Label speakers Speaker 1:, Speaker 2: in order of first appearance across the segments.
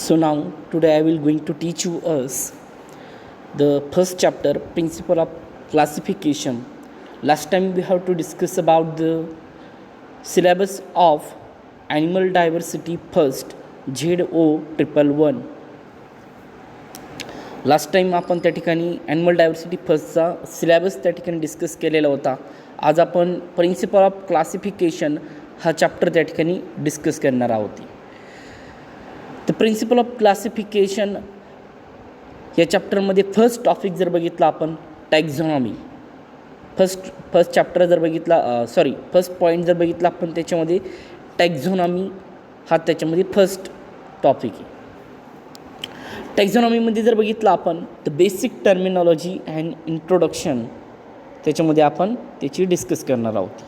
Speaker 1: So now today I will going to teach you us the first chapter, principle of classification. Last time we have to discuss about the syllabus of animal diversity first, ZO111. Last time आपण त्या ठिकाणी animal diversity फर्स्टचा syllabus त्या ठिकाणी discuss केलेला होता. आज आपण principle of classification हा चॅप्टर त्या ठिकाणी डिस्कस करणार आहोत. द प्रिन्सिपल ऑफ क्लासिफिकेशन या चॅप्टरमध्ये फर्स्ट टॉपिक जर बघितला आपण टॅक्झॉनॉमी, फर्स्ट चॅप्टर जर बघितला फर्स्ट पॉईंट जर बघितला आपण त्याच्यामध्ये टॅक्झॉनॉमी हा त्याच्यामध्ये फर्स्ट टॉपिक आहे. टॅक्झॉनॉमीमध्ये जर बघितलं आपण the basic terminology and introduction त्याच्यामध्ये आपण त्याची डिस्कस करणार आहोत.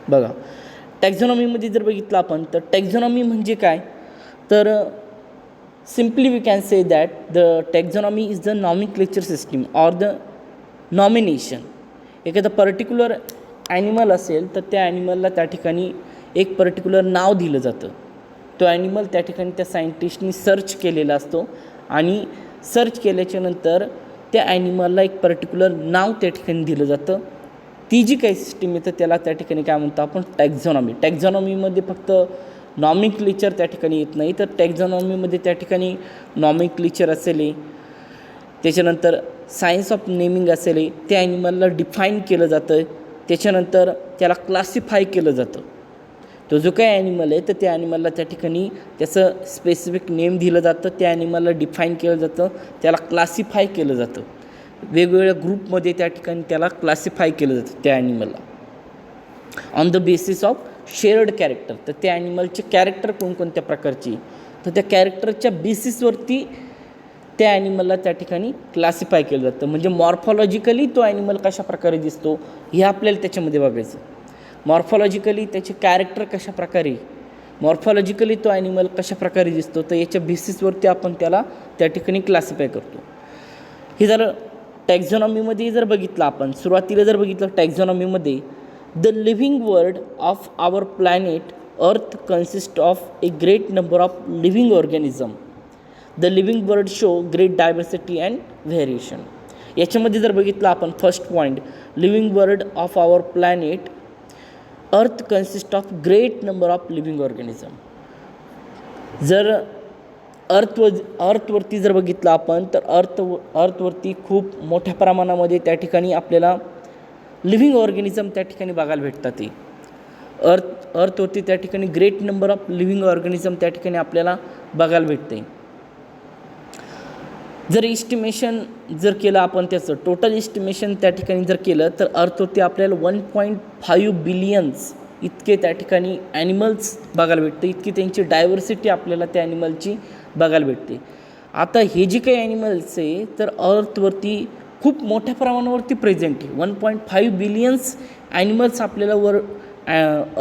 Speaker 1: बघा, टॅक्झॉनॉमीमध्ये जर बघितलं आपण तर टॅक्झॉनॉमी म्हणजे काय, तर simply we can say that the taxonomy is the nomenclature system or the nomination. एखादं पर्टिक्युलर ॲनिमल असेल तर त्या ॲनिमलला त्या ठिकाणी एक पर्टिक्युलर नाव दिलं जातं. तो ॲनिमल त्या ठिकाणी त्या सायंटिस्टनी सर्च केलेला असतो आणि सर्च केल्याच्यानंतर त्या ॲनिमलला एक पर्टिक्युलर नाव त्या ठिकाणी दिलं जातं. ती जी काही सिस्टीम येतं त्याला त्या ठिकाणी काय म्हणतो आपण टॅक्झॉनॉमी. टॅक्झॉनॉमीमध्ये फक्त नॉमिक्लेचर त्या ठिकाणी येत नाही, तर टॅक्झॉनॉमीमध्ये त्या ठिकाणी नॉमिक्लेचर असेल, त्याच्यानंतर सायन्स ऑफ नेमिंग असेल, त्या ॲनिमलला डिफाईन केलं जातं, त्याच्यानंतर त्याला क्लासिफाय केलं जातं. तो जो काही ॲनिमल आहे तर त्या ॲनिमलला त्या ठिकाणी त्याचं स्पेसिफिक नेम दिलं जातं, त्या ॲनिमलला डिफाईन केलं जातं, त्याला क्लासिफाय केलं जातं. वेगवेगळ्या ग्रुपमध्ये त्या ठिकाणी त्याला क्लासिफाय केलं जातं त्या ॲनिमलला on the basis of shared character. तर त्या ॲनिमलचे कॅरेक्टर कोणकोणत्या प्रकारची, तर त्या कॅरेक्टरच्या बेसिसवरती त्या ॲनिमलला त्या ठिकाणी क्लासिफाय केलं जातं. म्हणजे मॉर्फॉलॉजिकली तो ॲनिमल कशा प्रकारे दिसतो हे आपल्याला त्याच्यामध्ये बघायचं. मॉर्फॉलॉजिकली त्याचे कॅरेक्टर कशा प्रकारे, मॉर्फॉलॉजिकली तो ॲनिमल कशा प्रकारे दिसतो, तर याच्या बेसिसवरती आपण त्याला त्या ठिकाणी क्लासिफाय करतो. हे झालं टॅक्झॉनॉमीमध्ये. जर बघितलं आपण सुरुवातीला जर बघितलं टॅक्झॉनॉमीमध्ये the living world of our planet earth consist of a great number of living organism. The living world show great diversity and variation. याच्यामध्ये जर बघितलं आपण first point, living world of our planet earth consist of great number of living organism. जर अर्थवरती जर बघितलं आपण तर अर्थवरती खूप मोठ्या प्रमाणामध्ये त्या ठिकाणी आपल्याला लिव्हिंग ऑर्गॅनिझम त्या ठिकाणी बघायला भेटतात. ते अर्थवरती त्या ठिकाणी great number of living organism त्या ठिकाणी आपल्याला बघायला भेटते. जर इस्टिमेशन जर केलं आपण त्याचं टोटल इस्टिमेशन त्या ठिकाणी जर केलं तर अर्थवरती आपल्याला 1.5 बिलियन्स इतके त्या ठिकाणी ॲनिमल्स बघायला भेटते, इतकी त्यांची डायव्हर्सिटी आपल्याला त्या ॲनिमलची बघायला भेटते. आता हे जे काही ॲनिमल्स आहे तर अर्थवरती खूप मोठ्या प्रमाणावरती प्रेझेंट आहे. 1.5 बिलियन्स ॲनिमल्स आपल्याला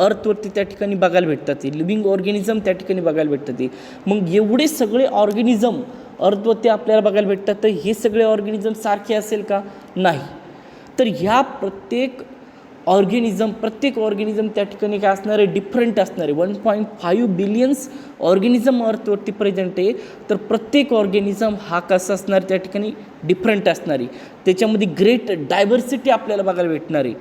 Speaker 1: अर्थवरती त्या ठिकाणी बघायला भेटतात, लिव्हिंग ऑर्गॅनिझम त्या ठिकाणी बघायला भेटतात. मग एवढे सगळे ऑर्गॅनिझम अर्थवरती आपल्याला बघायला भेटतात, तर हे सगळे ऑर्गॅनिझम सारखे असेल का, नाही. तर ह्या प्रत्येक ऑर्गॅनिझम त्या ठिकाणी काय असणार आहे, डिफरंट असणार आहे. 1.5 बिलियन्स ऑर्गॅनिझम अर्थवरती प्रेझेंट आहे, तर प्रत्येक ऑर्गॅनिझम हा कसा असणार त्या ठिकाणी डिफरंट असणार आहे. त्याच्यामध्ये ग्रेट डायव्हर्सिटी आपल्याला बघायला भेटणार आहे.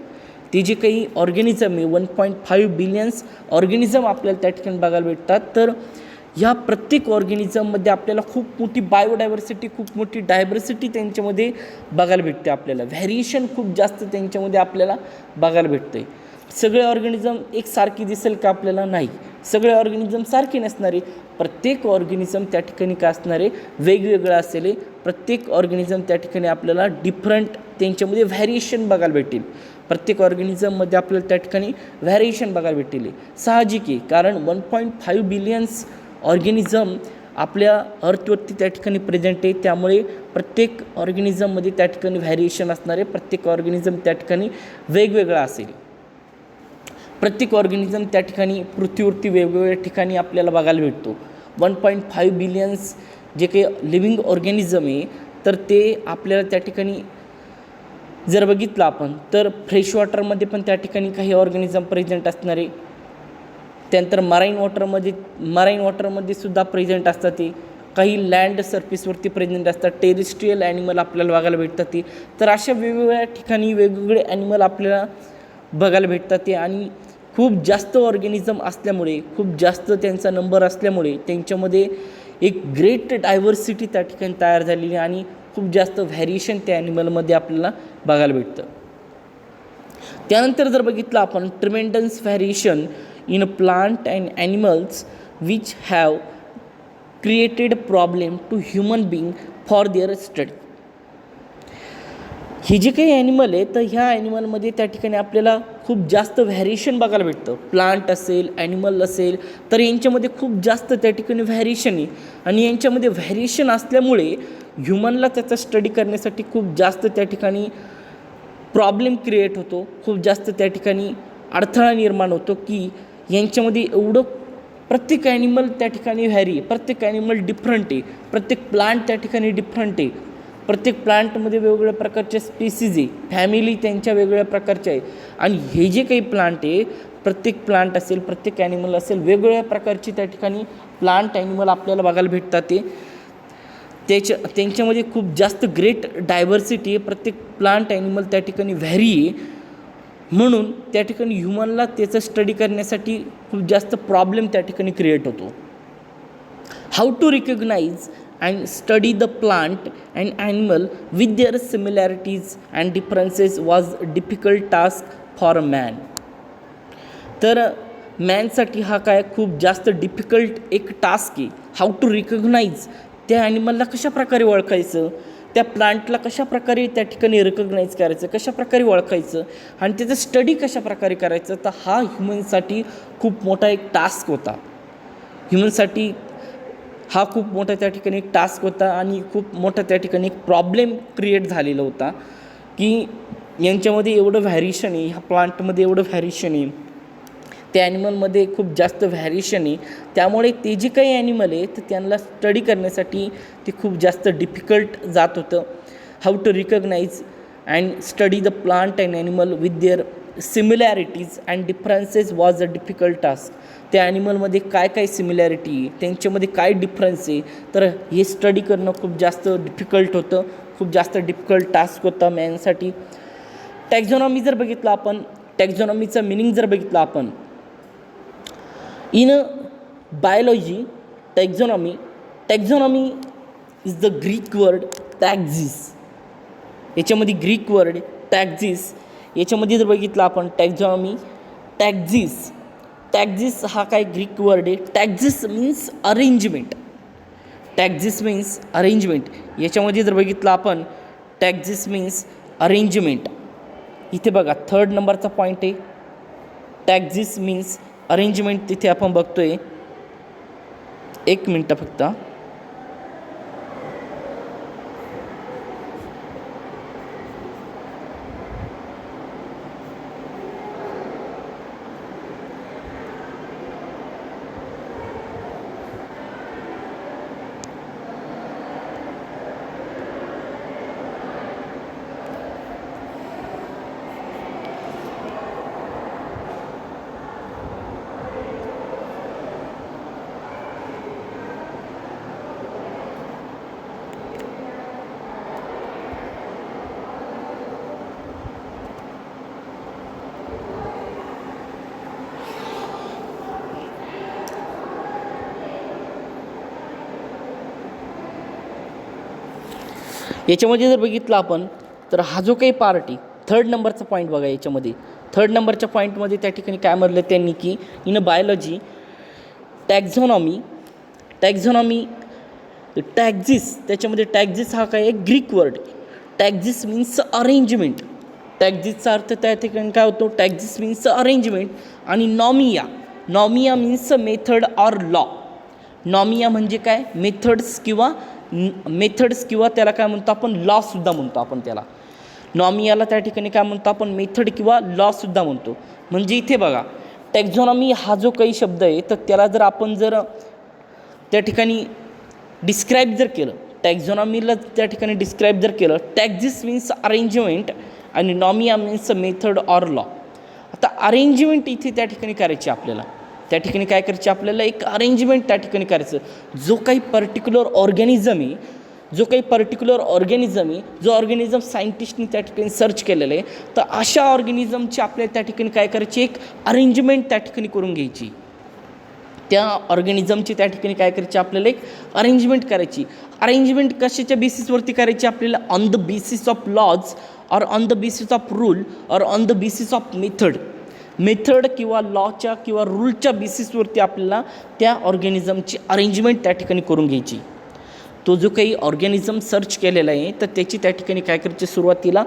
Speaker 1: ते जे काही ऑर्गॅनिझम आहे 1.5 बिलियन्स ऑर्गॅनिझम आपल्याला त्या ठिकाणी बघायला भेटतात. तर ह्या प्रत्येक ऑर्गॅनिझममध्ये आपल्याला खूप मोठी बायोडायव्हर्सिटी, खूप मोठी डायव्हर्सिटी त्यांच्यामध्ये बघायला भेटते. आपल्याला व्हॅरिएशन खूप जास्त त्यांच्यामध्ये आपल्याला बघायला भेटते. सगळे ऑर्गॅनिझम एकसारखी दिसेल का, आपल्याला नाही. सगळे ऑर्गॅनिझम सारखे नसणारे, प्रत्येक ऑर्गॅनिझम त्या ठिकाणी काय असणारे वेगवेगळं असेल. प्रत्येक ऑर्गॅनिझम त्या ठिकाणी आपल्याला डिफरंट त्यांच्यामध्ये व्हॅरिएशन बघायला भेटेल. प्रत्येक ऑर्गॅनिझममध्ये आपल्याला त्या ठिकाणी व्हॅरिएशन बघायला भेटेल. साहजिक आहे, कारण 1.5 बिलियन्स ऑर्गॅनिझम आपल्या अर्थवरती त्या ठिकाणी प्रेझेंट आहे. त्यामुळे प्रत्येक ऑर्गॅनिझममध्ये त्या ठिकाणी व्हॅरिएशन असणार आहे. प्रत्येक ऑर्गॅनिझम त्या ठिकाणी वेगवेगळा असेल. प्रत्येक ऑर्गॅनिझम त्या ठिकाणी पृथ्वीवरती वेगवेगळ्या ठिकाणी आपल्याला बघायला भेटतो. 1.5 बिलियन्स जे काही लिव्हिंग ऑर्गॅनिझम आहे तर ते आपल्याला त्या ठिकाणी जर बघितलं आपण तर फ्रेश वॉटरमध्ये पण त्या ठिकाणी काही ऑर्गॅनिझम प्रेझेंट असणारे, त्यानंतर मराईन वॉटरमध्ये सुद्धा प्रेझेंट असतात ते, काही लँड सरफेसवरती प्रेझेंट असतात, टेरिस्ट्रियल ॲनिमल आपल्याला बघायला भेटतात ते. तर अशा वेगवेगळ्या ठिकाणी वेगवेगळे ॲनिमल आपल्याला बघायला भेटतात ते. आणि खूप जास्त ऑर्गॅनिझम असल्यामुळे, खूप जास्त त्यांचा नंबर असल्यामुळे त्यांच्यामध्ये एक ग्रेट डायव्हर्सिटी त्या ठिकाणी तयार झालेली आहे आणि खूप जास्त व्हॅरिएशन त्या ॲनिमलमध्ये आपल्याला बघायला भेटतं. त्यानंतर जर बघितलं आपण, tremendous variation in plant and animals which have created problem to human being for their study. हे जे काही ॲनिमल आहे, तर ह्या ॲनिमलमध्ये त्या ठिकाणी आपल्याला खूप जास्त व्हॅरिएशन बघायला भेटतं. प्लांट असेल, ॲनिमल असेल, तर यांच्यामध्ये खूप जास्त त्या ठिकाणी व्हॅरिएशन आहे. आणि यांच्यामध्ये व्हॅरिएशन असल्यामुळे ह्युमनला त्याचा स्टडी करण्यासाठी खूप जास्त त्या ठिकाणी प्रॉब्लेम क्रिएट होतो, खूप जास्त त्या ठिकाणी अडथळा निर्माण होतो की यांच्यामध्ये एवढं प्रत्येक ॲनिमल त्या ठिकाणी व्हॅरी आहे, प्रत्येक ॲनिमल डिफरंट आहे, प्रत्येक प्लांट त्या ठिकाणी डिफरंट आहे, प्रत्येक प्लांटमध्ये वेगवेगळ्या प्रकारच्या स्पीसीज आहे, फॅमिली त्यांच्या वेगवेगळ्या प्रकारच्या आहे. आणि हे जे काही प्लांट आहे, प्रत्येक प्लांट असेल, प्रत्येक ॲनिमल असेल, वेगवेगळ्या प्रकारचे त्या ठिकाणी प्लांट ॲनिमल आपल्याला बघायला भेटतात ते. त्यांच्यामध्ये खूप जास्त ग्रेट डायव्हर्सिटी आहे, प्रत्येक प्लांट ॲनिमल त्या ठिकाणी व्हॅरी आहे. म्हणून त्या ठिकाणी ह्युमनला त्याचं स्टडी करण्यासाठी खूप जास्त प्रॉब्लेम त्या ठिकाणी क्रिएट होतो. How to recognize and study the plant and animal with their similarities and differences was difficult task for a man. तर मॅनसाठी हा काय खूप जास्त डिफिकल्ट एक टास्क आहे. हाऊ टू रिकग्नाइज, त्या ॲनिमलला कशाप्रकारे ओळखायचं, त्या प्लांटला कशाप्रकारे त्या ठिकाणी रिकग्नाइज करायचं, कशाप्रकारे ओळखायचं आणि त्याचं स्टडी कशाप्रकारे करायचं. तर हा ह्युमनसाठी खूप मोठा एक टास्क होता. ह्युमनसाठी हा खूप मोठा त्या ठिकाणी एक टास्क होता आणि खूप मोठा त्या ठिकाणी एक प्रॉब्लेम क्रिएट झालेला होता की यांच्यामध्ये एवढं व्हॅरिएशन आहे, ह्या प्लांटमध्ये एवढं व्हॅरिएशन आहे, त्या ॲनिमलमध्ये खूप जास्त व्हॅरिएशन आहे. त्यामुळे ते जे काही ॲनिमल आहे तर त्यांना स्टडी करण्यासाठी ते खूप जास्त डिफिकल्ट जात होतं. How to recognize and study the plant and animal with their similarities and differences was a difficult task. त्या ॲनिमलमध्ये काय काय सिमिलॅरिटी आहे, त्यांच्यामध्ये काय डिफरन्स आहे, तर हे स्टडी करणं खूप जास्त डिफिकल्ट होतं, खूप जास्त डिफिकल्ट टास्क होता मॅनसाठी. टॅक्झॉनॉमी जर बघितलं आपण, टॅक्झॉनॉमीचा मिनिंग जर बघितलं आपण, in biology taxonomy is the Greek word taxis. याच्यामध्ये ग्रीक वर्ड टॅक्झिस, याच्यामध्ये जर बघितलं आपण टॅक्झॉनॉमी, टॅक्झिस हा काय ग्रीक वर्ड आहे. टॅक्झिस मीन्स अरेंजमेंट, टॅक्झिस मीन्स अरेंजमेंट. याच्यामध्ये जर बघितलं आपण टॅक्झिस मीन्स अरेंजमेंट. इथे बघा 3rd नंबरचा पॉईंट आहे, टॅक्झिस मीन्स अरेंजमेंट. तिथे आपण बघतोय, एक मिनटं फक्त. याच्यामध्ये जर बघितलं आपण तर हा जो काही पार्ट आहे, 3rd नंबरचा पॉईंट बघा. याच्यामध्ये 3rd नंबरच्या पॉईंटमध्ये त्या ठिकाणी काय म्हटलं त्यांनी की इन बायोलॉजी टॅक्झॉनॉमी टॅक्झिस, त्याच्यामध्ये टॅक्झिस हा काय एक ग्रीक वर्ड. टॅक्झिस मीन्स अरेंजमेंट, टॅक्झिसचा अर्थ त्या ठिकाणी काय होतो, टॅक्झिस मीन्स अरेंजमेंट. आणि नॉमिया मीन्स मेथड ऑर लॉ. नॉमिया म्हणजे काय, मेथड्स किंवा त्याला काय म्हणतो आपण, लॉसुद्धा म्हणतो आपण त्याला. नॉमियाला त्या ठिकाणी काय म्हणतो आपण, मेथड किंवा लॉसुद्धा म्हणतो. म्हणजे इथे बघा टॅक्झॉनॉमी हा जो काही शब्द आहे तर त्याला जर आपण त्या ठिकाणी डिस्क्राईब जर केलं, टॅक्झॉनॉमीला त्या ठिकाणी डिस्क्राईब जर केलं, टॅक्झिस मीन्स अरेंजमेंट आणि नॉमिया मीन्स मेथड ऑर लॉ. आता अरेंजमेंट इथे त्या ठिकाणी करायची आपल्याला. त्या ठिकाणी काय करायचे आपल्याला एक अरेंजमेंट त्या ठिकाणी करायचं. जो काही पर्टिक्युलर ऑर्गॅनिझम आहे जो ऑर्गॅनिझम सायंटिस्टनी त्या ठिकाणी सर्च केलेलं आहे, तर अशा ऑर्गॅनिझमची आपल्याला त्या ठिकाणी काय करायची एक अरेंजमेंट त्या ठिकाणी करून घ्यायची. त्या ऑर्गॅनिझमची त्या ठिकाणी काय करायची आपल्याला एक अरेंजमेंट करायची. अरेंजमेंट कशाच्या बेसिसवरती करायची आपल्याला? On the basis of laws और on the basis of rule और on the basis of method किंवा लॉच्या किंवा रूलच्या बेसिसवरती आपल्याला त्या ऑर्गॅनिझमची अरेंजमेंट त्या ठिकाणी करून घ्यायची. तो जो काही ऑर्गॅनिझम सर्च केलेला आहे तर त्याची त्या ठिकाणी काय करायची सुरुवातीला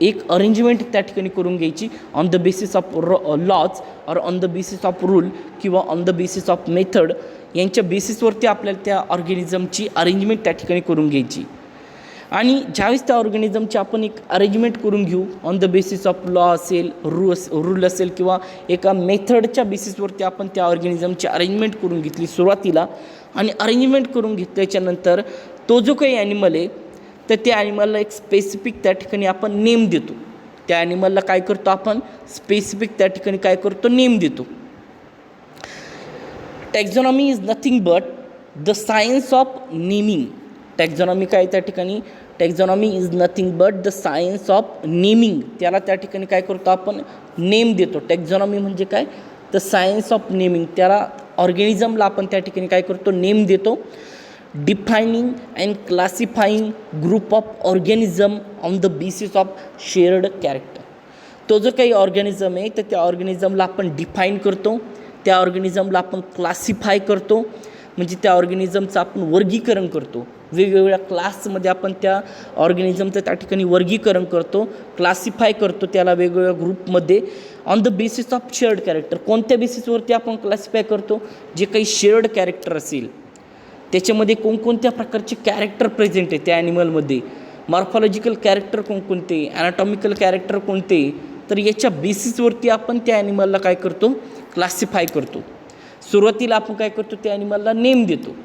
Speaker 1: एक अरेंजमेंट त्या ठिकाणी करून घ्यायची on the basis of laws और on the basis of rule किंवा on the basis of method यांच्या बेसिसवरती आपल्याला त्या ऑर्गॅनिझमची अरेंजमेंट त्या ठिकाणी करून घ्यायची. आणि ज्यावेळेस त्या ऑर्गॅनिझमची आपण एक अरेंजमेंट करून घेऊ on the basis of law असेल, रूल असेल किंवा एका मेथडच्या बेसिसवरती आपण त्या ऑर्गॅनिझमची अरेंजमेंट करून घेतली सुरुवातीला, आणि अरेंजमेंट करून घेतल्याच्यानंतर तो जो काही ॲनिमल आहे तर त्या ॲनिमलला एक स्पेसिफिक त्या ठिकाणी आपण नेम देतो. त्या ॲनिमलला काय करतो आपण? स्पेसिफिक त्या ठिकाणी काय करतो? नेम देतो. Taxonomy is nothing but the science of naming. Taxonomy काय त्या ठिकाणी? Taxonomy is nothing but the science of naming. त्याला त्या ठिकाणी काय करतो आपण? नेम देतो. टॅक्झॉनॉमी म्हणजे काय? The science of naming. त्याला ऑर्गॅनिझमला आपण त्या ठिकाणी काय करतो? नेम देतो. Defining and classifying group of organism on the basis of shared character. तो जो काही ऑर्गॅनिझम आहे तर त्या ऑर्गॅनिझमला आपण डिफाईन करतो, त्या ऑर्गॅनिझमला आपण क्लासिफाय करतो, म्हणजे त्या ऑर्गॅनिझमचं आपण वर्गीकरण करतो. वेगवेगळ्या क्लासमध्ये आपण त्या ऑर्गॅनिझमचं त्या ठिकाणी वर्गीकरण करतो, क्लासिफाय करतो त्याला वेगवेगळ्या ग्रुपमध्ये on the basis of shared character. कोणत्या बेसिसवरती आपण क्लासिफाय करतो? जे काही शेअर्ड कॅरेक्टर असेल त्याच्यामध्ये कोणकोणत्या प्रकारचे कॅरेक्टर प्रेझेंट आहे त्या ॲनिमलमध्ये, मॉर्फॉलॉजिकल कॅरेक्टर कोणकोणते, ॲनाटॉमिकल कॅरेक्टर कोणते, तर याच्या बेसिसवरती आपण त्या ॲनिमलला काय करतो? क्लासिफाय करतो. सुरुवातीला आपण काय करतो? त्या ॲनिमलला नेम देतो.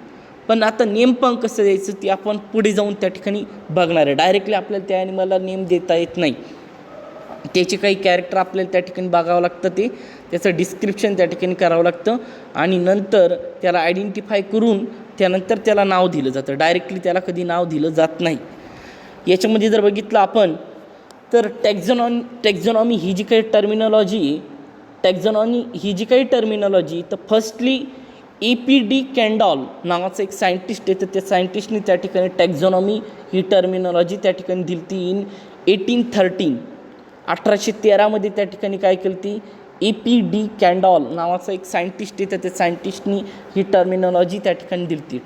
Speaker 1: पण आता नेम पण कसं द्यायचं ते आपण पुढे जाऊन त्या ठिकाणी बघणार आहे. डायरेक्टली आपल्याला त्या ॲनिमलला नेम देता येत नाही. त्याचे काही कॅरेक्टर आपल्याला त्या ठिकाणी बघावं लागतं, ते त्याचं डिस्क्रिप्शन त्या ठिकाणी करावं लागतं आणि नंतर त्याला आयडेंटिफाय करून त्यानंतर त्याला नाव दिलं जातं. डायरेक्टली त्याला कधी नाव दिलं जात नाही. याच्यामध्ये जर बघितलं आपण तर टॅक्झॉनॉमी ही जी काही टर्मिनॉलॉजी तर फर्स्टली A.P.D. कॅन्डॉल नावाचं एक सायंटिस्ट आहे, तर त्या सायंटिस्टनी त्या ठिकाणी टॅक्झॉनॉमी ही टर्मिनॉलॉजी त्या ठिकाणी दिली ती इन 1813. 1813मध्ये त्या ठिकाणी काय केली ती? A.P.D. कॅन्डॉल नावाचा एक सायंटिस्ट आहे, तर त्या सायंटिस्टनी ही टर्मिनॉलॉजी त्या ठिकाणी दिली ती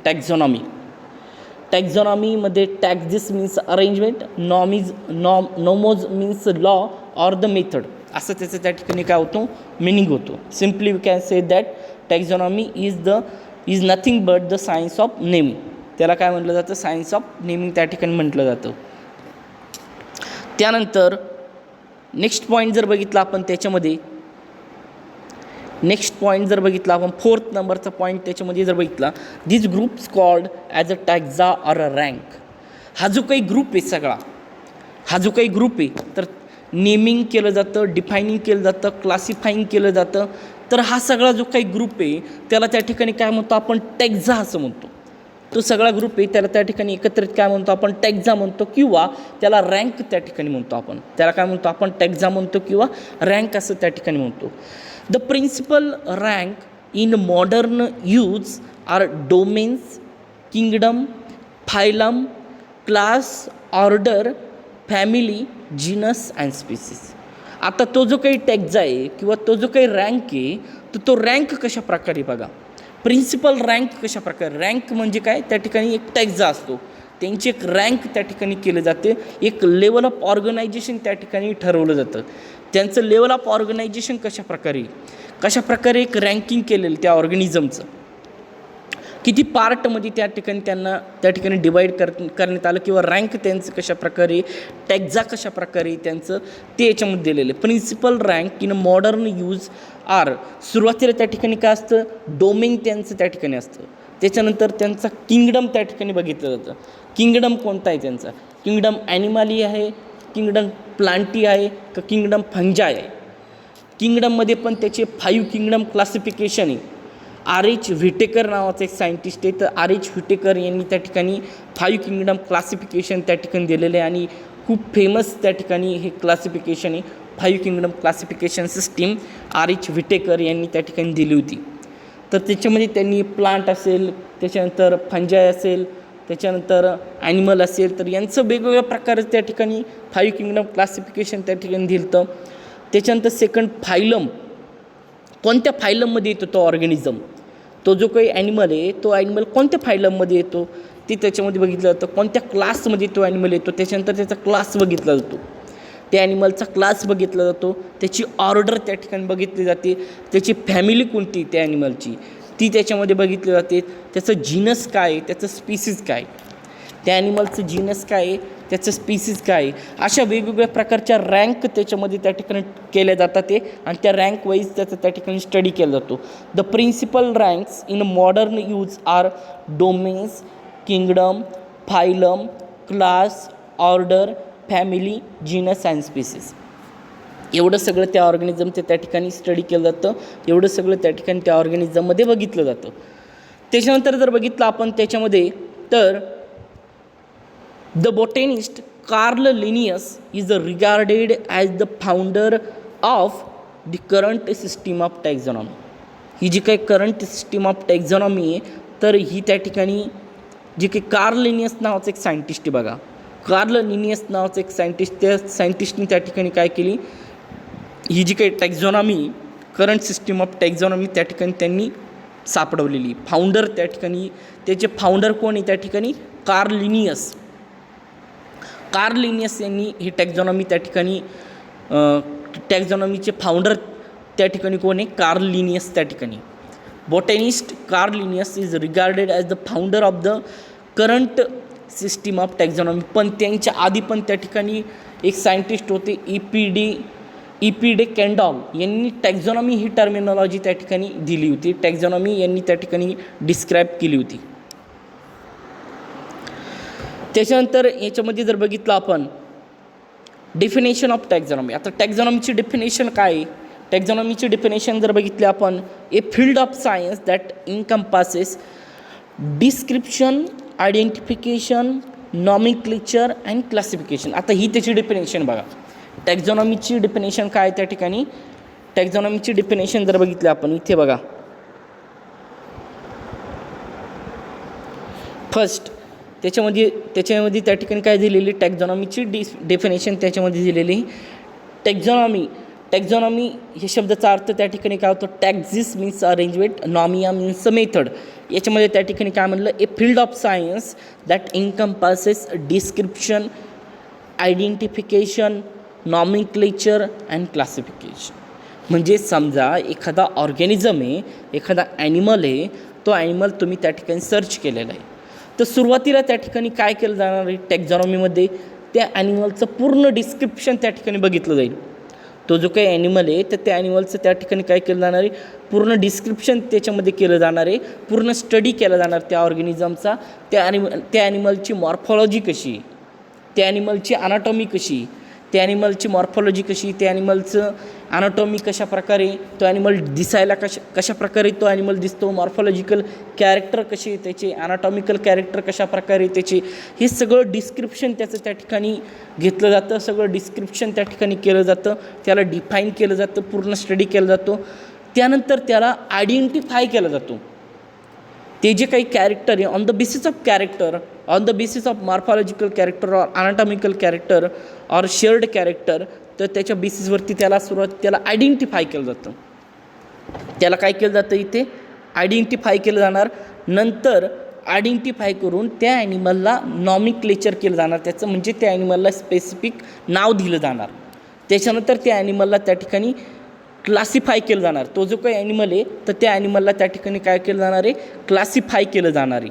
Speaker 1: टॅक्झॉनॉमीमध्ये taxis means arrangement, nomos means law or the method, असं त्याचं त्या ठिकाणी काय होतो? मिनिंग होतो. Simply we can say that taxonomy is nothing but the science of naming. त्याला काय म्हटलं जातं? सायन्स ऑफ नेमिंग त्या ठिकाणी म्हटलं जातं. त्यानंतर नेक्स्ट पॉईंट जर बघितला आपण त्याच्यामध्ये, फोर्थ नंबरचा पॉईंट त्याच्यामध्ये जर बघितला, this groups called as a taxa or a rank. हा जो काही ग्रुप आहे तर नेमिंग केलं जातं, डिफायनिंग केलं जातं, क्लासिफाईंग केलं जातं. तर हा सगळा जो काही ग्रुप आहे त्याला त्या ठिकाणी काय म्हणतो आपण? टॅक्झा असं म्हणतो. तो सगळा ग्रुप आहे त्याला त्या ठिकाणी एकत्रित काय म्हणतो आपण? टॅक्झा म्हणतो, किंवा त्याला रँक त्या ठिकाणी म्हणतो आपण. त्याला काय म्हणतो आपण? टॅक्झा म्हणतो किंवा रँक असं त्या ठिकाणी म्हणतो. The principal rank in modern use are domains, kingdom, phylum, class, order, family, genus and species. आता तो जो काही टॅक्झा आहे किंवा तो जो काही रँक आहे तर तो रँक कशा प्रकारे बघा. प्रिन्सिपल रँक कशा प्रकारे? रँक म्हणजे काय? त्या ठिकाणी एक टॅक्झा असतो, त्यांची एक रँक त्या ठिकाणी केली जाते, एक लेवल ऑफ ऑर्गनायझेशन त्या ठिकाणी ठरवलं जातं. त्यांचं लेवल ऑफ ऑर्गनायझेशन कशा प्रकारे एक रँकिंग केलेलं त्या ऑर्गॅनिझमचं, किती पार्टमध्ये त्या ठिकाणी त्यांना त्या ठिकाणी डिवाईड करण्यात आलं, किंवा रँक त्यांचं कशा प्रकारे, टॅक्झा कशा प्रकारे त्यांचं ते याच्यामध्ये दिलेलं आहे. Principal rank in modern use are, सुरुवातीला त्या ठिकाणी काय असतं? डोमेन त्यांचं त्या ठिकाणी असतं. त्याच्यानंतर त्यांचा किंगडम त्या ठिकाणी बघितलं जातं. किंगडम कोणता आहे त्यांचा? किंगडम ॲनिमली आहे, किंगडम प्लांटी आहे, का किंगडम फंजाय आहे. किंगडममध्ये पण त्याचे 5 किंगडम क्लासिफिकेशन आहे. RH व्हिटेकर नावाचा एक सायंटिस्ट आहे, तर RH व्हिटेकर यांनी त्या ठिकाणी 5 किंगडम क्लासिफिकेशन त्या ठिकाणी दिलेलं आहे आणि खूप फेमस त्या ठिकाणी हे क्लासिफिकेशन आहे. 5 kingdom classification system RH Whittaker यांनी त्या ठिकाणी दिली होती. तर त्याच्यामध्ये त्यांनी प्लांट असेल, त्याच्यानंतर फंजाय असेल, त्याच्यानंतर ॲनिमल असेल, तर यांचं वेगवेगळ्या प्रकारे त्या ठिकाणी 5 किंगडम क्लासिफिकेशन त्या ठिकाणी दिलं होतं. त्याच्यानंतर सेकंड फायलम, कोणत्या फायलममध्ये येतो तो ऑर्गॅनिझम, तो जो काही ॲनिमल आहे तो ॲनिमल कोणत्या फायलममध्ये येतो ते त्याच्यामध्ये बघितलं जातं. कोणत्या क्लासमध्ये तो ॲनिमल येतो, त्याच्यानंतर त्याचा क्लास बघितला जातो, त्या ॲनिमलचा क्लास बघितला जातो, त्याची ऑर्डर त्या ठिकाणी बघितली जाते, त्याची फॅमिली कोणती त्या ॲनिमलची ती त्याच्यामध्ये बघितली जाते, त्याचं जीनस काय आहे, त्याचं स्पीसीज काय, त्या ॲनिमलचं जीनस काय आहे, त्याचं स्पीसीज काय आहे, अशा वेगवेगळ्या प्रकारच्या रँक त्याच्यामध्ये त्या ठिकाणी केल्या जातात ते, आणि त्या रँक वाईज त्याचा त्या ठिकाणी स्टडी केला जातो. The principal ranks in modern use are domains, kingdom, phylum, class, order, family, genus and species. एवढं सगळं त्या ऑर्गॅनिझमचं त्या ठिकाणी स्टडी केलं जातं, एवढं सगळं त्या ठिकाणी त्या ऑर्गॅनिझममध्ये बघितलं जातं. त्याच्यानंतर जर बघितलं आपण त्याच्यामध्ये, तर the botanist Carl Linnaeus is regarded as the founder of the current system of taxonomy. ही जी काही करंट सिस्टीम ऑफ टॅक्झॉनॉमी आहे, तर ही त्या ठिकाणी जे काही कार्ल लिनियस नावाचं एक सायंटिस्ट आहे बघा, कार्ल लिनियस नावाचं एक सायंटिस्ट, त्या सायंटिस्टने त्या ठिकाणी काय केली, ही जी काही टॅक्झॉनॉमी, करंट सिस्टीम ऑफ टॅक्झॉनॉमी त्या ठिकाणी त्यांनी सापडवलेली. फाउंडर त्या ठिकाणी, त्याचे फाउंडर कोण आहे त्या ठिकाणी, कार्ल लिनियस. कार्ल लिनियस यांनी ही टॅक्झॉनॉमी त्या ठिकाणी, टॅक्झॉनॉमीचे फाउंडर त्या ठिकाणी कोण आहे, कार्ल लिनियस त्या ठिकाणी. Botanist Carl Linnaeus is regarded as the founder of the current system of taxonomy. पण त्यांच्या आधी पण त्या ठिकाणी एक सायंटिस्ट होते, E.P. कॅन्डॉल यांनी टॅक्झॉनॉमी ही टर्मिनॉलॉजी त्या ठिकाणी दिली होती, टॅक्झॉनॉमी यांनी त्या ठिकाणी डिस्क्राईब केली होती. त्याच्यानंतर याच्यामध्ये जर बघितलं आपण डेफिनेशन ऑफ टॅक्झॉनॉमी. आता टॅक्झॉनॉमीची डेफिनेशन काय आहे, टॅक्झॉनॉमीची डेफिनेशन जर बघितली आपण, ए field of science that encompasses description, identification, nomenclature and classification. आता ही त्याची डेफिनेशन बघा, टॅक्झॉनॉमीची डेफिनेशन काय त्या ठिकाणी. टॅक्झॉनॉमीची डेफिनेशन जर बघितली आपण इथे बघा, फर्स्ट त्याच्यामध्ये त्या ठिकाणी काय दिलेली, टॅक्झॉनॉमीची डेफिनेशन त्याच्यामध्ये दिलेली. टॅक्झॉनॉमी हे शब्दाचा अर्थ त्या ठिकाणी काय होतो, टॅक्झिस मीन्स अरेंजमेंट, नॉमिया मीन्स मेथड. याच्यामध्ये त्या ठिकाणी काय म्हणलं, ए field of science that encompasses description, identification, nomenclature and classification. म्हणजे समजा एखादा ऑर्गॅनिझम आहे, एखादा ॲनिमल आहे, तो ॲनिमल तुम्ही त्या ठिकाणी सर्च केलेला आहे, तर सुरुवातीला त्या ठिकाणी काय केलं जाणार आहे, टॅक्झॉनॉमीमध्ये त्या ॲनिमलचं पूर्ण डिस्क्रिप्शन त्या ठिकाणी बघितलं जाईल. तो जो काही ॲनिमल आहे तर त्या ॲनिमलचं त्या ठिकाणी काय केलं जाणार आहे, पूर्ण डिस्क्रिप्शन त्याच्यामध्ये केलं जाणार आहे, पूर्ण स्टडी केला जाणार त्या ऑर्गॅनिझमचा, त्या ॲनिमलची मॉर्फॉलॉजी कशी, त्या ॲनिमलची अनाटॉमी कशी, त्या ॲनिमलची मॉर्फॉलॉजी कशी, त्या ॲनिमलचं अनाटॉमी कशा प्रकारे, तो ॲनिमल दिसायला कशा प्रकारे तो ॲनिमल दिसतो, मॉर्फॉलॉजिकल कॅरेक्टर कशी, त्याचे अनाटॉमिकल कॅरेक्टर कशा प्रकारे त्याचे, हे सगळं डिस्क्रिप्शन त्याचं त्या ठिकाणी घेतलं जातं, सगळं डिस्क्रिप्शन त्या ठिकाणी केलं जातं, त्याला डिफाईन केलं जातं, पूर्ण स्टडी केला जातो. त्यानंतर त्याला आयडेंटिफाय केला जातो. ते जे काही कॅरेक्टर आहे, on the basis of character, on the basis of morphological character or anatomical character or shared character, तर त्याच्या बेसिसवरती त्याला आयडेंटिफाय केलं जातं. त्याला काय केलं जातं, इथे आयडेंटिफाय केलं जाणार. नंतर आयडेंटिफाय करून त्या ॲनिमलला नॉमेनक्लेचर केलं जाणार त्याचं, म्हणजे त्या ॲनिमलला स्पेसिफिक नाव दिलं जाणार. त्याच्यानंतर त्या ॲनिमलला त्या ठिकाणी क्लासिफाय केलं जाणार. तो जो काही ॲनिमल आहे तर त्या ॲनिमलला त्या ठिकाणी काय केलं जाणार आहे, क्लासिफाय केलं जाणार आहे.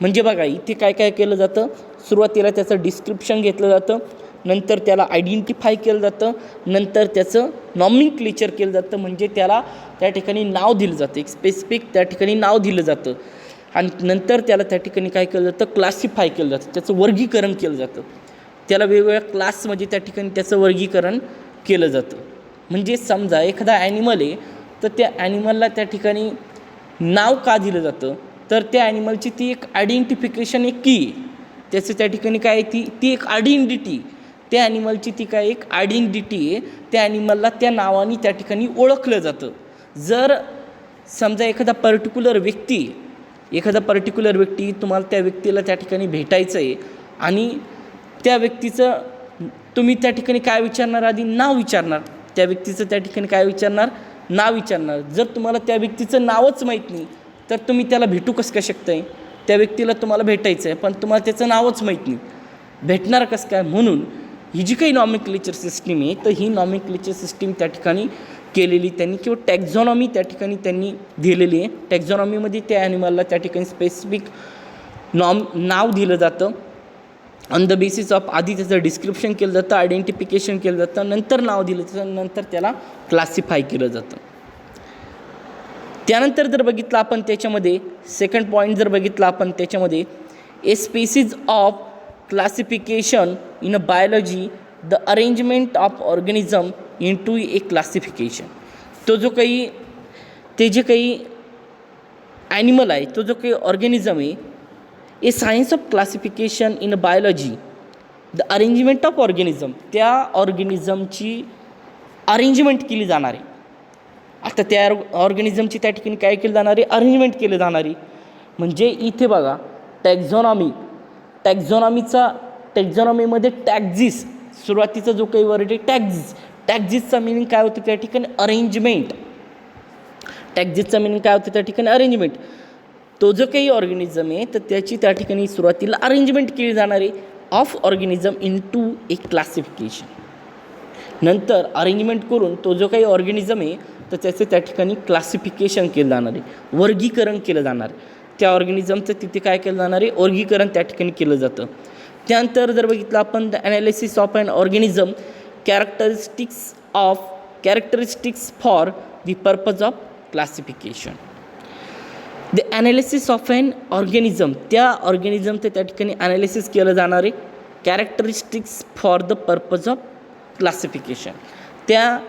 Speaker 1: म्हणजे बघा इथे काय काय केलं जातं, सुरुवातीला त्याचं डिस्क्रिप्शन घेतलं जातं, नंतर त्याला आयडेंटिफाय केलं जातं, नंतर त्याचं नॉमेनक्लेचर केलं जातं, म्हणजे त्याला त्या ठिकाणी नाव दिलं जातं, एक स्पेसिफिक त्या ठिकाणी नाव दिलं जातं, आणि नंतर त्याला त्या ठिकाणी काय केलं जातं, क्लासिफाय केलं जातं, त्याचं वर्गीकरण केलं जातं. त्याला वेगवेगळ्या क्लासमध्ये त्या ठिकाणी त्याचं वर्गीकरण केलं जातं. म्हणजे समजा एखादा ॲनिमल आहे तर त्या ॲनिमलला त्या ठिकाणी नाव का दिलं जातं, तर त्या ॲनिमलची ती एक आयडेंटिफिकेशन एक की आहे. त्याचं त्या ठिकाणी काय आहे, ती एक आयडेंटिटी, त्या ॲनिमलची ती काय एक आयडेंटिटी आहे. त्या ॲनिमलला त्या नावाने त्या ठिकाणी ओळखलं जातं. जर समजा एखादा पर्टिक्युलर व्यक्ती तुम्हाला त्या व्यक्तीला त्या ठिकाणी भेटायचं आहे आणि त्या व्यक्तीचं तुम्ही त्या ठिकाणी काय विचारणार, आधी नाव विचारणार. त्या व्यक्तीचं त्या ठिकाणी काय विचारणार, नाव विचारणार. जर तुम्हाला त्या व्यक्तीचं नावच माहीत नाही तर तुम्ही त्याला भेटू कसं काय शकताय. त्या व्यक्तीला तुम्हाला भेटायचं आहे पण तुम्हाला त्याचं नावच माहीत नाही, भेटणार कसं काय. म्हणून ही जी काही नॉमेनक्लेचर सिस्टीम आहे तर ही नॉमेनक्लेचर सिस्टीम त्या ठिकाणी केलेली त्यांनी किंवा टॅक्झॉनॉमी त्या ठिकाणी त्यांनी दिलेली आहे. टॅक्झॉनॉमीमध्ये त्या ॲनिमलला त्या ठिकाणी स्पेसिफिक नाव दिलं जातं. ऑन द बेसिस ऑफ आधी त्याचं डिस्क्रिप्शन केलं जातं, आयडेंटिफिकेशन केलं जातं, नंतर नाव दिलं जातं, नंतर त्याला क्लासिफाय केलं जातं. त्यानंतर जर बघितलं आपण त्याच्यामध्ये सेकंड पॉईंट जर बघितला आपण त्याच्यामध्ये a species of classification in a biology the arrangement of organism into a classification. ते जे काही ॲनिमल आहे, तो जो काही ऑर्गॅनिझम आहे, a science of classification in a biology the arrangement of organism, त्या ऑर्गॅनिझमची अरेंजमेंट केली जाणार आहे. आता त्या ऑर्गॅनिझमची त्या ठिकाणी काय केलं जाणार आहे, अरेंजमेंट केली जाणार आहे. म्हणजे इथे बघा टॅक्झॉनॉमीमध्ये टॅक्झिस, सुरुवातीचा जो काही वर्ड आहे टॅक्झिसचा मिनिंग काय होतं त्या ठिकाणी, अरेंजमेंट. टॅक्झिसचा मिनिंग काय होतं त्या ठिकाणी, अरेंजमेंट. तो जो काही ऑर्गॅनिझम आहे तर त्याची त्या ठिकाणी सुरुवातीला अरेंजमेंट केली जाणार आहे of organism into a classification. नंतर अरेंजमेंट करून तो जो काही ऑर्गॅनिझम आहे तर त्याचं त्या ठिकाणी क्लासिफिकेशन केलं जाणार आहे, वर्गीकरण केलं जाणार आहे. त्या ऑर्गॅनिझमचं तिथे काय केलं जाणार आहे, वर्गीकरण त्या ठिकाणी केलं जातं. त्यानंतर जर बघितलं आपण the analysis of an organism characteristics for the purpose of classification. The analysis of an organism, त्या ऑर्गॅनिझमचं त्या ठिकाणी ॲनालिसिस केलं जाणार आहे characteristics for the purpose of classification. त्या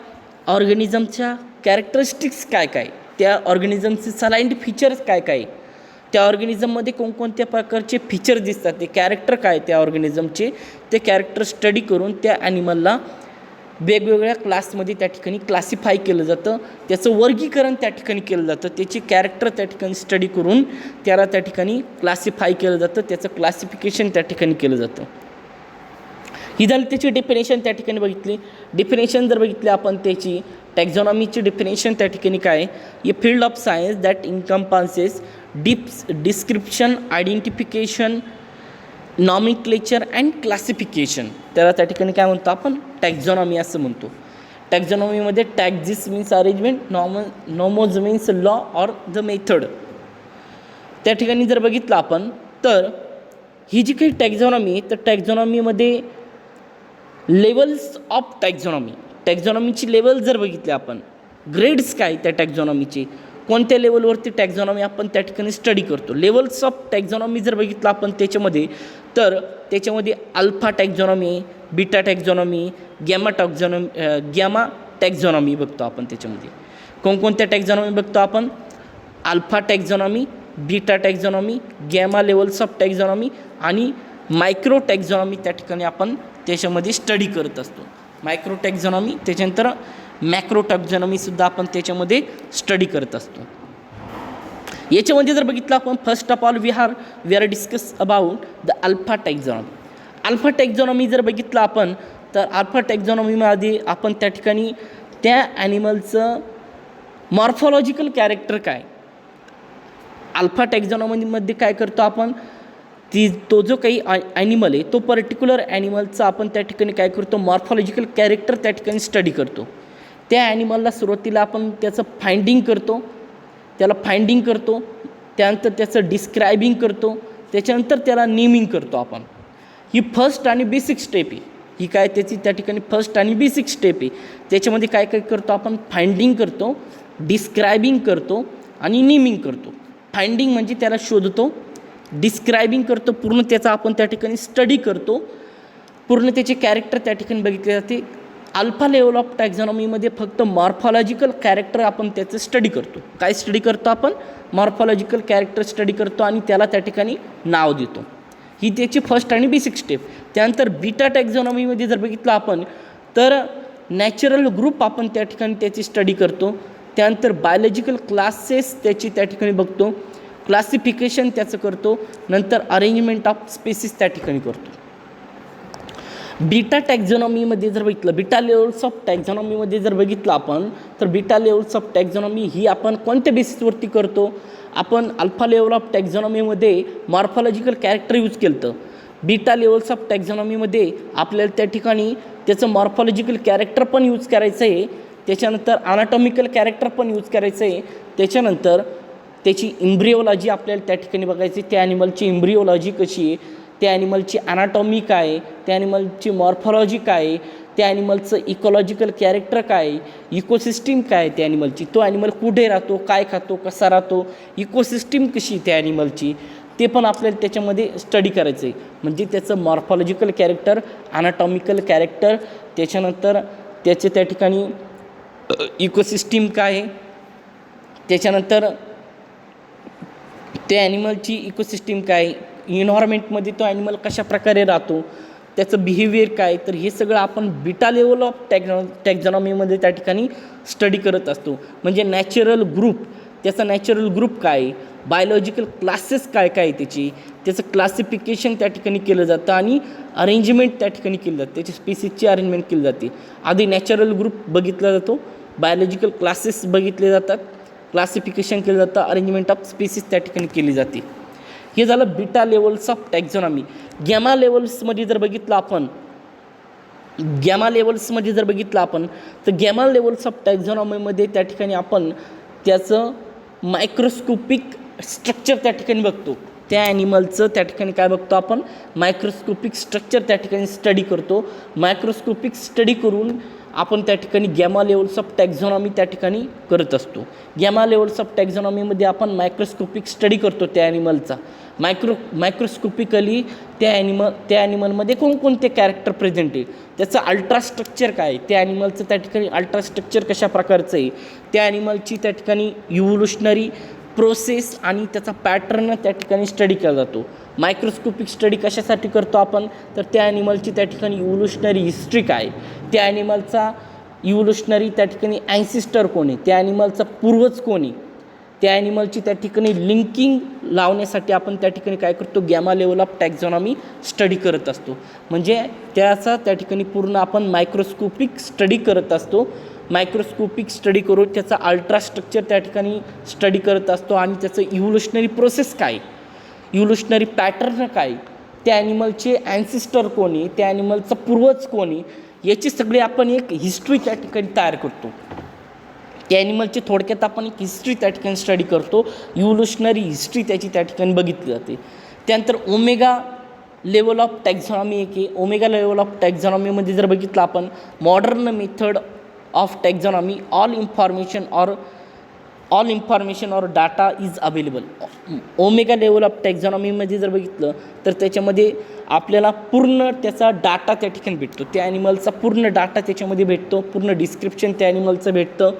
Speaker 1: ऑर्गॅनिझमच्या कॅरेक्टरिस्टिक्स काय काय, त्या ऑर्गॅनिझमचे सलाईंड फीचर्स काय काय, त्या ऑर्गॅनिझममध्ये कोणकोणत्या प्रकारचे फीचर्स दिसतात, ते कॅरेक्टर काय त्या ऑर्गॅनिझमचे, ते कॅरेक्टर स्टडी करून त्या ॲनिमलला वेगवेगळ्या क्लासमध्ये त्या ठिकाणी क्लासिफाय केलं जातं. त्याचं वर्गीकरण त्या ठिकाणी केलं जातं. त्याची कॅरेक्टर त्या ठिकाणी स्टडी करून त्याला त्या ठिकाणी क्लासिफाय केलं जातं. त्याचं क्लासिफिकेशन त्या ठिकाणी केलं जातं. ही झाली त्याची डेफिनेशन त्या ठिकाणी बघितली. डेफिनेशन जर बघितली आपण त्याची टॅक्झॉनॉमीची डेफिनेशन त्या ठिकाणी काय, a field of science that encompasses description, identification, nomenclature and classification. त्याला त्या ठिकाणी काय म्हणतो आपण, टॅक्झॉनॉमी असं म्हणतो. टॅक्झॉनॉमीमध्ये taxis means arrangement, nomos means law or the method. त्या ठिकाणी जर बघितलं आपण तर ही जी काही टॅक्झॉनॉमी, तर टॅक्झॉनॉमीमध्ये लेवल्स ऑफ टॅक्झॉनॉमीची लेवल जर बघितले आपण, ग्रेड्स काय त्या टॅक्झॉनॉमीचे, कोणत्या लेवलवरती टॅक्झॉनॉमी आपण त्या ठिकाणी स्टडी करतो. लेवल्स ऑफ टॅक्झॉनॉमी जर बघितलं आपण त्याच्यामध्ये, तर त्याच्यामध्ये alpha taxonomy, beta taxonomy, gamma taxonomy बघतो आपण. त्याच्यामध्ये कोणकोणत्या टॅक्झॉनॉमी बघतो आपण, alpha taxonomy, beta taxonomy, gamma levels of taxonomy आणि मायक्रो टॅक्झॉनॉमी त्या ठिकाणी आपण त्याच्यामध्ये स्टडी करत असतो. मायक्रो टॅक्झॉनॉमी, त्याच्यानंतर मॅक्रो टॅक्झॉनॉमीसुद्धा आपण त्याच्यामध्ये स्टडी करत असतो. याच्यामध्ये जर बघितलं आपण, first of all we are discuss about the alpha taxonomy. Alpha taxonomy जर बघितलं आपण तर अल्फा टॅक्झॉनॉमीमध्ये आपण त्या ठिकाणी त्या ॲनिमलचं मॉर्फॉलॉजिकल कॅरेक्टर काय, अल्फा टॅक्झॉनॉमीमध्ये काय करतो आपण, तो जो काही ॲनिमल आहे तो पर्टिक्युलर ॲनिमलचा आपण त्या ठिकाणी काय करतो, मॉर्फॉलॉजिकल कॅरेक्टर त्या ठिकाणी स्टडी करतो. त्या ॲनिमलला सुरुवातीला आपण त्याचं फाइंडिंग करतो, त्यानंतर त्याचं डिस्क्रायबिंग करतो, त्याच्यानंतर त्याला नेमिंग करतो आपण. ही फर्स्ट आणि बेसिक स्टेप आहे. ही काय त्याची त्या ठिकाणी फर्स्ट आणि बेसिक स्टेप आहे. त्याच्यामध्ये काय काय करतो आपण, फाइंडिंग करतो, डिस्क्रायबिंग करतो आणि नेमिंग करतो. फाइंडिंग म्हणजे त्याला शोधतो, डिस्क्रायबिंग करतो, पूर्ण त्याचा आपण त्या ठिकाणी स्टडी करतो, पूर्ण त्याचे कॅरेक्टर त्या ठिकाणी बघितले जाते, अल्फा लेवल ऑफ टॅक्झॉनॉमीमध्ये फक्त मॉर्फॉलॉजिकल कॅरेक्टर आपण त्याचं स्टडी करतो. काय स्टडी करतो आपण? मॉर्फॉलॉजिकल कॅरेक्टर स्टडी करतो आणि त्याला त्या ठिकाणी नाव देतो. ही त्याची फर्स्ट आणि बेसिक स्टेप. त्यानंतर बीटा टॅक्झॉनॉमीमध्ये जर बघितलं आपण तर नॅचरल ग्रुप आपण त्या ठिकाणी त्याची स्टडी करतो. त्यानंतर बायोलॉजिकल क्लासेस त्याची त्या ठिकाणी बघतो, क्लासिफिकेशन त्याचं करतो, नंतर अरेंजमेंट ऑफ स्पेसिस त्या ठिकाणी करतो. बीटा टॅक्झॉनॉमीमध्ये जर बघितलं, बीटा लेवल्स ऑफ टॅक्झॉनॉमीमध्ये जर बघितलं आपण तर बीटा लेवल्स ऑफ टॅक्झॉनॉमी ही आपण कोणत्या बेसिसवरती करतो? आपण अल्फा लेवल ऑफ टॅक्झॉनॉमीमध्ये मॉर्फॉलॉजिकल कॅरेक्टर यूज केलं होतं. बीटा लेवल्स ऑफ टॅक्झॉनॉमीमध्ये आपल्याला त्या ठिकाणी त्याचं मॉर्फॉलॉजिकल कॅरेक्टर पण यूज करायचं आहे, त्याच्यानंतर अनाटॉमिकल कॅरेक्टर पण यूज करायचं आहे, त्याच्यानंतर त्याची इम्ब्रिओलॉजी आपल्याला त्या ठिकाणी बघायची, त्या ॲनिमलची इम्ब्रिओलॉजी कशी आहे, त्या ॲनिमलची अनाटॉमी काय आहे, त्या ॲनिमलची मॉर्फॉलॉजी काय आहे, त्या ॲनिमलचं इकॉलॉजिकल कॅरेक्टर काय आहे, इकोसिस्टीम काय आहे त्या ॲनिमलची, तो ॲनिमल कुठे राहतो, काय खातो, कसा राहतो, इकोसिस्टीम कशी त्या ॲनिमलची, ते पण आपल्याला त्याच्यामध्ये स्टडी करायचं आहे. म्हणजे त्याचं मॉर्फॉलॉजिकल कॅरेक्टर, अनाटॉमिकल कॅरेक्टर, त्याच्यानंतर त्याचे त्या ठिकाणी इकोसिस्टीम काय आहे, त्याच्यानंतर त्या ॲनिमलची इकोसिस्टीम काय, इन्व्हायरमेंटमध्ये तो ॲनिमल कशा प्रकारे राहतो, त्याचं बिहेवियर काय, तर हे सगळं आपण बीटा लेवल ऑफ टॅक्झॉनॉमीमध्ये त्या ठिकाणी स्टडी करत असतो. म्हणजे नॅचरल ग्रुप, त्याचा नॅचरल ग्रुप काय, बायोलॉजिकल क्लासेस काय काय त्याची, त्याचं क्लासिफिकेशन त्या ठिकाणी केलं जातं आणि अरेंजमेंट त्या ठिकाणी केली जाते, त्याची स्पीसीजची अरेंजमेंट केली जाते. आधी नॅचरल ग्रुप बघितला जातो, बायोलॉजिकल क्लासेस बघितले जातात, क्लासिफिकेशन केलं जातं, अरेंजमेंट ऑफ स्पीसीज त्या ठिकाणी केली जाते. हे झालं बीटा लेवल्स ऑफ टॅक्झॉनॉमी. गॅमा लेवल्समध्ये जर बघितलं आपण, तर गॅमा लेवल्स ऑफ टॅक्झॉनॉमीमध्ये त्या ठिकाणी आपण त्याचं मायक्रोस्कोपिक स्ट्रक्चर त्या ठिकाणी बघतो. त्या ॲनिमलचं त्या ठिकाणी काय बघतो आपण? मायक्रोस्कोपिक स्ट्रक्चर त्या ठिकाणी स्टडी करतो. मायक्रोस्कोपिक स्टडी करून आपण त्या ठिकाणी गॅमा लेवल्स ऑफ टॅक्झॉनॉमी त्या ठिकाणी करत असतो. गॅमा लेवल्स ऑफ टॅक्झॉनॉमीमध्ये आपण मायक्रोस्कोपिक स्टडी करतो त्या ॲनिमलचा. मायक्रोस्कोपिकली त्या ॲनिमलमध्ये कोणकोणते कॅरेक्टर प्रेझेंट आहे, त्याचं अल्ट्रास्ट्रक्चर काय आहे, त्या ॲनिमलचं त्या ठिकाणी अल्ट्रास्ट्रक्चर कशा प्रकारचं आहे, त्या ॲनिमलची त्या ठिकाणी इव्होल्युशनरी प्रोसेस आणि त्याचा पॅटर्न त्या ठिकाणी स्टडी केला जातो. मायक्रोस्कोपिक स्टडी कशासाठी करतो आपण? तर त्या ॲनिमलची त्या ठिकाणी इव्होल्युशनरी हिस्ट्री काय, त्या ॲनिमलचा इव्होल्युशनरी त्या ठिकाणी ॲन्सिस्टर कोण आहे, त्या ॲनिमलचा पूर्वज कोण आहे, त्या ॲनिमलची त्या ठिकाणी लिंकिंग लावण्यासाठी आपण त्या ठिकाणी काय करतो? गॅमा लेवल ऑफ टॅक्झॉनॉमी स्टडी करत असतो. म्हणजे त्याचा त्या ठिकाणी पूर्ण आपण मायक्रोस्कोपिक स्टडी करत असतो. मायक्रोस्कोपिक स्टडी करून त्याचा अल्ट्रास्ट्रक्चर त्या ठिकाणी स्टडी करत असतो आणि त्याचं इव्होल्युशनरी प्रोसेस काय, इव्होल्युशनरी पॅटर्न काय, त्या ॲनिमलचे ॲन्सिस्टर कोणी, त्या ॲनिमलचा पूर्वज कोणी, याची सगळी आपण एक हिस्ट्री त्या ठिकाणी तयार करतो. त्या ॲनिमलची थोडक्यात आपण एक हिस्ट्री त्या ठिकाणी स्टडी करतो. इव्होल्युशनरी हिस्ट्री त्याची त्या ठिकाणी बघितली जाते. त्यानंतर ओमेगा लेवल ऑफ टॅक्झॉनॉमी एक आहे. ओमेगा लेवल ऑफ टॅक्झॉनॉमीमध्ये जर बघितलं आपण, modern method of taxonomy, all information or data is available. Omega level of टॅक्झॉनॉमीमध्ये जर बघितलं तर त्याच्यामध्ये आपल्याला पूर्ण त्याचा डाटा त्या ठिकाणी भेटतो. त्या ॲनिमलचा पूर्ण डाटा त्याच्यामध्ये भेटतो, पूर्ण डिस्क्रिप्शन त्या ॲनिमलचं भेटतं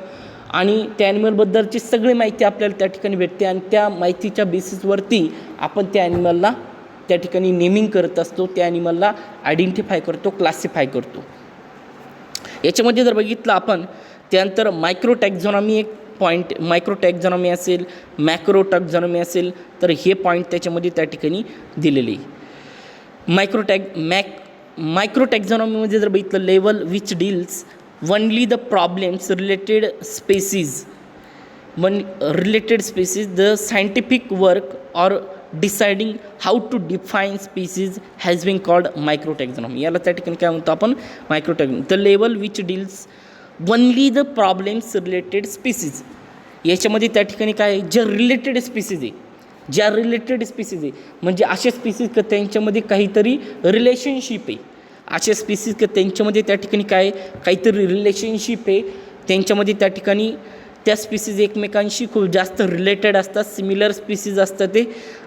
Speaker 1: आणि त्या ॲनिमलबद्दलची सगळी माहिती आपल्याला त्या ठिकाणी भेटते आणि त्या माहितीच्या बेसिसवरती आपण त्या ॲनिमलला त्या ठिकाणी नेमिंग करत असतो, त्या ॲनिमलला आयडेंटिफाय करतो, क्लासिफाय करतो. याच्यामध्ये जर बघितलं आपण, त्यानंतर मायक्रोटॅक्झॉनॉमी एक पॉईंट, मायक्रोटॅक्झॉनॉमी असेल, मॅक्रोटॅक्झॉनॉमी असेल, तर हे पॉईंट त्याच्यामध्ये त्या ठिकाणी दिलेले आहे. मायक्रोटॅक्झॉनॉमीमध्ये जर बघितलं, level which deals only the problems related species, the scientific work or deciding how to define species has been called microtaxonomy. याला त्या ठिकाणी काय म्हणतो आपण? Microtaxonomy. The level which deals only the problems related species, याच्यामध्ये त्या ठिकाणी काय, ज्या रिलेटेड स्पीसीज आहे, म्हणजे असे स्पीसीज का त्यांच्यामध्ये काहीतरी रिलेशनशिप आहे, असे स्पीसीज का त्यांच्यामध्ये त्या ठिकाणी काय काहीतरी रिलेशनशिप आहे, त्यांच्यामध्ये त्या ठिकाणी त्या स्पीसीज एकमेकांशी खूप जास्त रिलेटेड असतात, सिमिलर स्पीसीज असतात ते,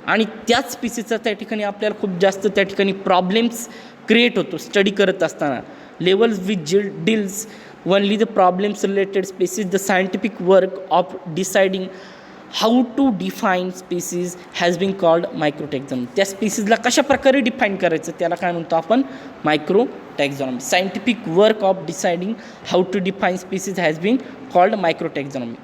Speaker 1: आणि त्याच स्पीसीजचा त्या ठिकाणी आपल्याला खूप जास्त त्या ठिकाणी प्रॉब्लेम्स क्रिएट होतो स्टडी करत असताना. levels which deals only the problems related species. The scientific work of deciding how to define species has been called microtaxonomy. त्या स्पीसीजला कशा प्रकारे डिफाईन करायचं त्याला काय म्हणतो आपण microtaxonomy. Scientific work of deciding how to define species has been called microtaxonomy.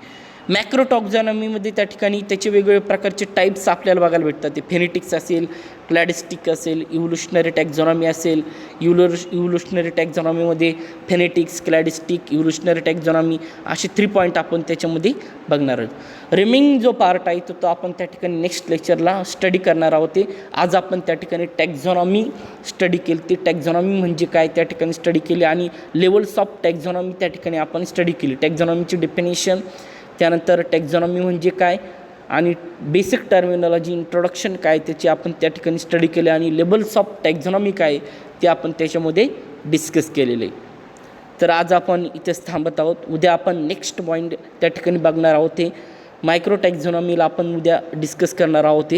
Speaker 1: मॅक्रोटॉक्झॉनॉमीमध्ये त्या ठिकाणी त्याचे वेगवेगळे प्रकारचे टाईप्स आपल्याला बघायला भेटतात. ते फेनेटिक्स असेल, क्लॅडिस्टिक असेल, इव्होल्युशनरी टॅक्झॉनॉमी असेल. इव्होल्युशनरी टॅक्झॉनॉमीमध्ये फेनेटिक्स, क्लॅडिस्टिक, इव्होल्युशनरी टॅक्झॉनॉमी असे 3 पॉईंट आपण त्याच्यामध्ये बघणार आहोत. रिमेनिंग जो पार्ट आहे तो आपण त्या ठिकाणी नेक्स्ट लेक्चरला स्टडी करणार आहोत. आज आपण त्या ठिकाणी टॅक्झॉनॉमी स्टडी केली. ती टॅक्झॉनॉमी म्हणजे काय त्या ठिकाणी स्टडी केली आणि लेवल्स ऑफ टॅक्झॉनॉमी त्या ठिकाणी आपण स्टडी केली. टॅक्झॉनॉमीची डेफिनेशन, त्यानंतर टॅक्झॉनॉमी म्हणजे काय आणि बेसिक टर्मिनॉलॉजी, इंट्रोडक्शन काय त्याची आपण त्या ठिकाणी स्टडी केले आणि लेवल्स ऑफ टॅक्झॉनॉमी काय ते आपण त्याच्यामध्ये डिस्कस केलेले. तर आज आपण इथेच थांबत आहोत. उद्या आपण नेक्स्ट पॉईंट त्या ठिकाणी बघणार आहोत. ते मायक्रोटॅक्झॉनॉमीला आपण उद्या डिस्कस करणार आहोत.